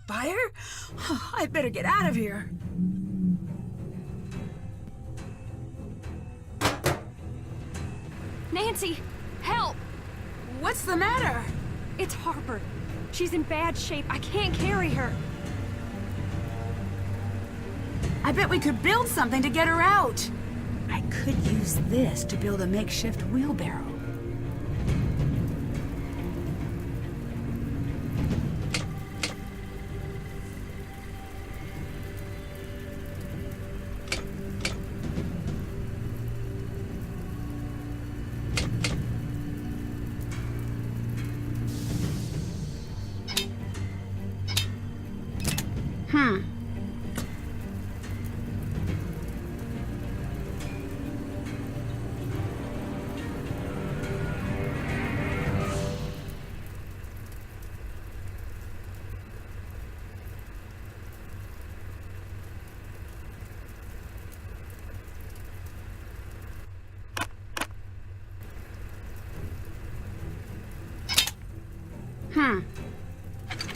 Fire? I'd better get out of here. Nancy, help! What's the matter? It's Harper. She's in bad shape. I can't carry her. I bet we could build something to get her out. I could use this to build a makeshift wheelbarrow.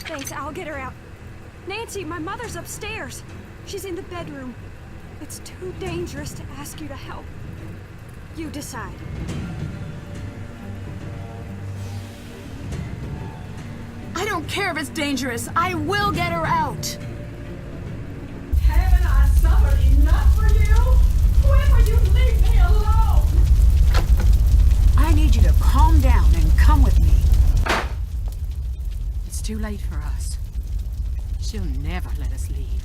Thanks, I'll get her out. Nancy, my mother's upstairs. She's in the bedroom. It's too dangerous to ask you to help. You decide. I don't care if it's dangerous. I will get her out. Haven't I suffered enough for you? When will you leave me alone? I need you to calm down and come with me. It's too late for us. She'll never let us leave.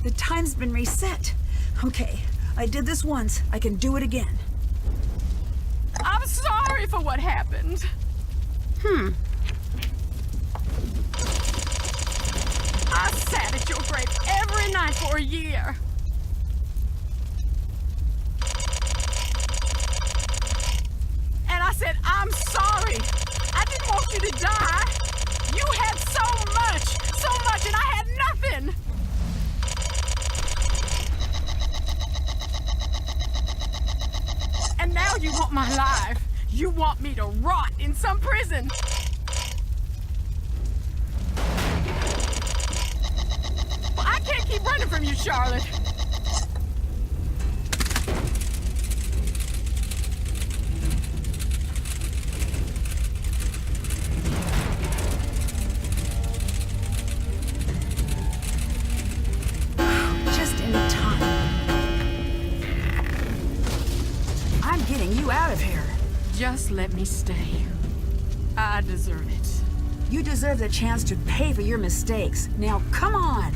The time's been reset. Okay, I did this once. I can do it again. I'm sorry for what happened. I sat at your grave every night for a year. And I said, I'm sorry. I didn't want you to die. You had so much, and I had nothing. And now you want my life. You want me to rot in some prison. Well, I can't keep running from you, Charlotte. Just in time. I'm getting you out of here. Just let me stay. I deserve it. You deserve the chance to pay for your mistakes. Now, come on!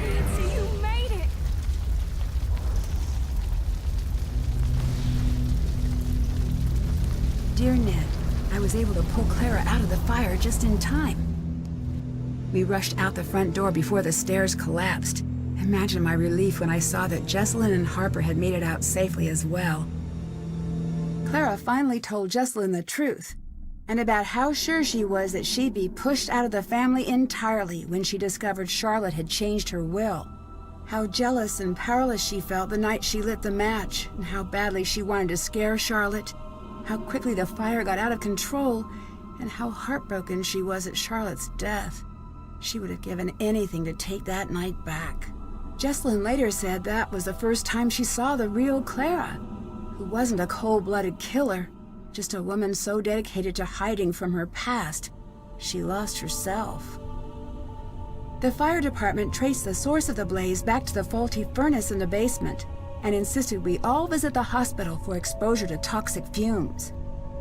Nancy, you made it! Dear Ned, I was able to pull Clara out of the fire just in time. We rushed out the front door before the stairs collapsed. Imagine my relief when I saw that Jessalyn and Harper had made it out safely as well. Clara finally told Jessalyn the truth, and about how sure she was that she'd be pushed out of the family entirely when she discovered Charlotte had changed her will. How jealous and powerless she felt the night she lit the match, and how badly she wanted to scare Charlotte. How quickly the fire got out of control, and how heartbroken she was at Charlotte's death. She would have given anything to take that night back. Jessalyn later said that was the first time she saw the real Clara, who wasn't a cold-blooded killer, just a woman so dedicated to hiding from her past, she lost herself. The fire department traced the source of the blaze back to the faulty furnace in the basement, and insisted we all visit the hospital for exposure to toxic fumes.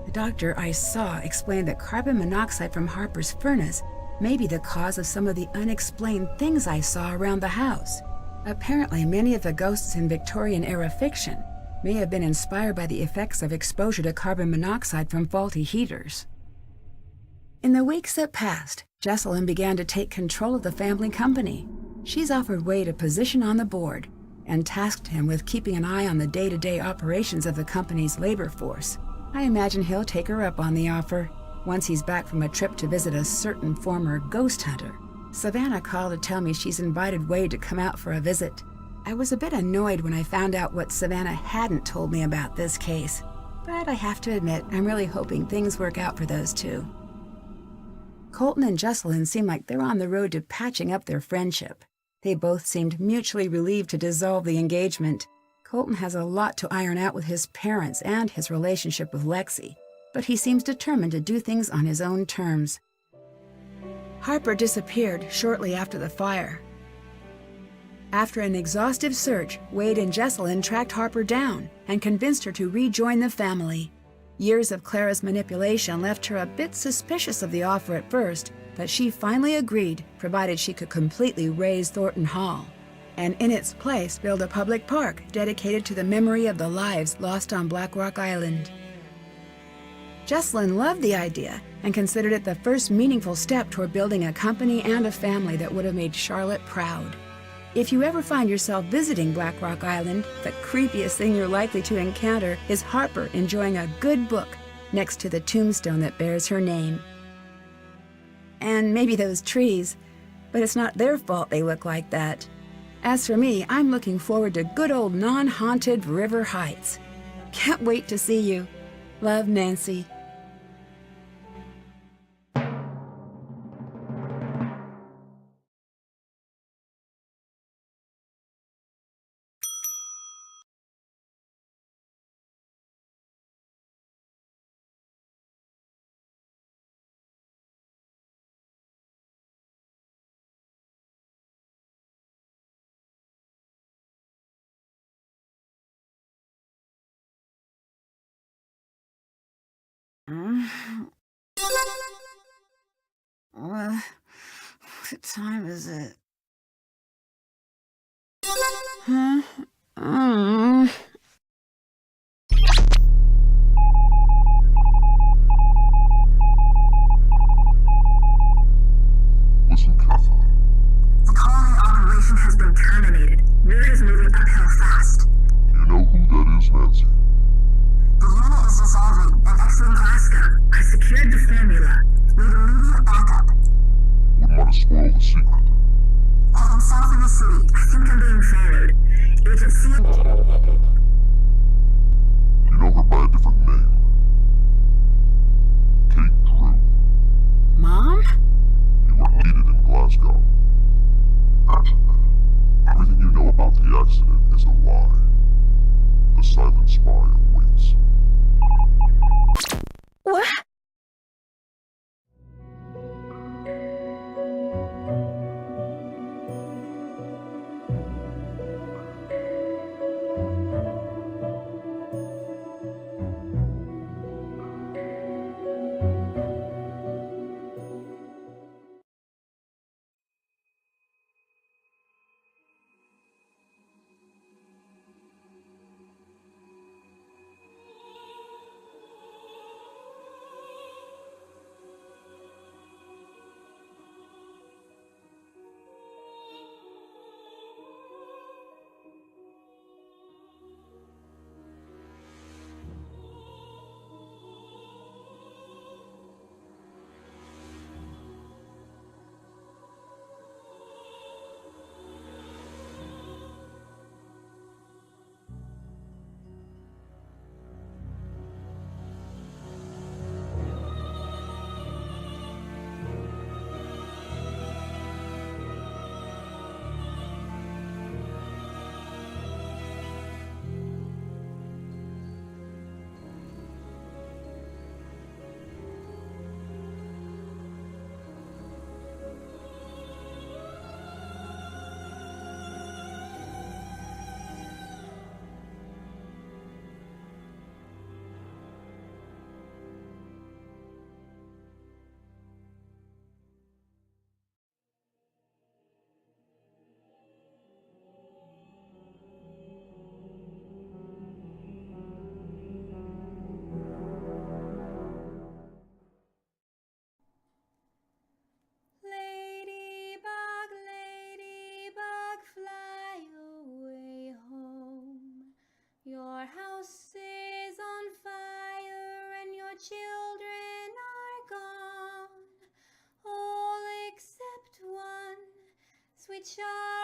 The doctor I saw explained that carbon monoxide from Harper's furnace may be the cause of some of the unexplained things I saw around the house. Apparently, many of the ghosts in Victorian-era fiction may have been inspired by the effects of exposure to carbon monoxide from faulty heaters. In the weeks that passed, Jessalyn began to take control of the family company. She's offered Wade a position on the board and tasked him with keeping an eye on the day-to-day operations of the company's labor force. I imagine he'll take her up on the offer once he's back from a trip to visit a certain former ghost hunter. Savannah called to tell me she's invited Wade to come out for a visit. I was a bit annoyed when I found out what Savannah hadn't told me about this case, but I have to admit, I'm really hoping things work out for those two. Colton and Jessalyn seem like they're on the road to patching up their friendship. They both seemed mutually relieved to dissolve the engagement. Colton has a lot to iron out with his parents and his relationship with Lexi, but he seems determined to do things on his own terms. Harper disappeared shortly after the fire. After an exhaustive search, Wade and Jessalyn tracked Harper down and convinced her to rejoin the family. Years of Clara's manipulation left her a bit suspicious of the offer at first, but she finally agreed, provided she could completely raze Thornton Hall, and in its place build a public park dedicated to the memory of the lives lost on Blackrock Island. Jessalyn loved the idea and considered it the first meaningful step toward building a company and a family that would have made Charlotte proud. If you ever find yourself visiting Blackrock Island, the creepiest thing you're likely to encounter is Harper enjoying a good book next to the tombstone that bears her name. And maybe those trees, but it's not their fault they look like that. As for me, I'm looking forward to good old non-haunted River Heights. Can't wait to see you. Love, Nancy. What time is it? Huh? Listen carefully. The colony operation has been terminated. Mood is moving uphill fast. You know who that is, Nancy? The unit is dissolving and exiting Glasgow. I secured the formula. Need immediate backup. Wouldn't want to spoil the secret. I'm south of the city. I think I'm being followed. Agent C. You know her by a different name. Kate Drew. Mom? You were needed in Glasgow. Everything you know about the accident is a lie. The silent spy awaits. What? child.